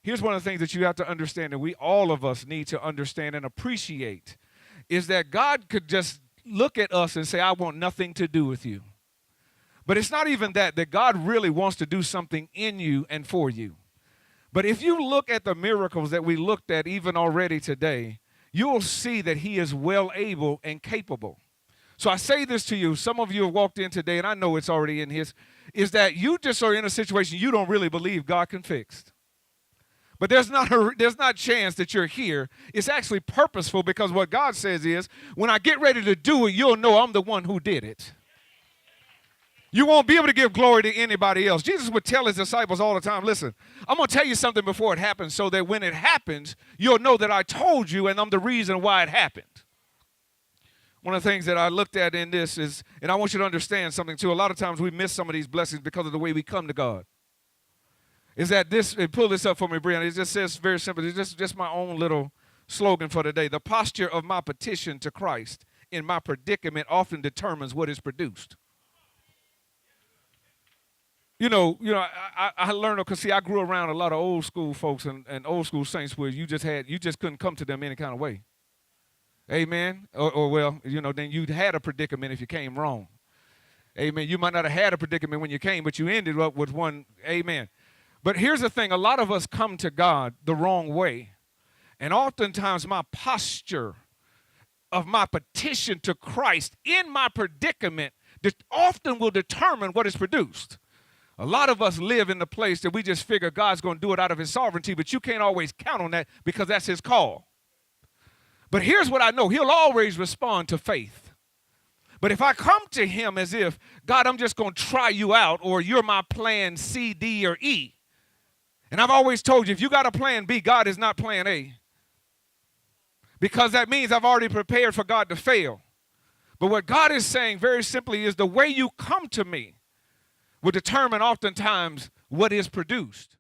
Here's one of the things that you have to understand, and all of us need to understand and appreciate, is that God could just look at us and say, I want nothing to do with you. But it's not even that God really wants to do something in you and for you. But if you look at the miracles that we looked at even already today, you'll see that he is well able and capable. So I say this to you, some of you have walked in today, and I know it's already in his, is that you just are in a situation you don't really believe God can fix. But there's not chance that you're here. It's actually purposeful, because what God says is, when I get ready to do it, you'll know I'm the one who did it. You won't be able to give glory to anybody else. Jesus would tell his disciples all the time, listen, I'm going to tell you something before it happens, so that when it happens, you'll know that I told you and I'm the reason why it happened. One of the things that I looked at in this is, and I want you to understand something too, a lot of times we miss some of these blessings because of the way we come to God. Is that this, and pull this up for me, Brianna, it just says very simple, it's just my own little slogan for today. The posture of my petition to Christ in my predicament often determines what is produced. I learned, because see, I grew around a lot of old school folks and old school saints where you just couldn't come to them any kind of way. Amen. Or then you had a predicament if you came wrong. Amen. You might not have had a predicament when you came, but you ended up with one. Amen. But here's the thing. A lot of us come to God the wrong way. And oftentimes my posture of my petition to Christ in my predicament often will determine what is produced. A lot of us live in the place that we just figure God's going to do it out of his sovereignty, but you can't always count on that, because that's his call. But here's what I know. He'll always respond to faith. But if I come to him as if, God, I'm just going to try you out, or you're my plan C, D, or E. And I've always told you, if you got a plan B, God is not plan A. Because that means I've already prepared for God to fail. But what God is saying very simply is, the way you come to me will determine oftentimes what is produced.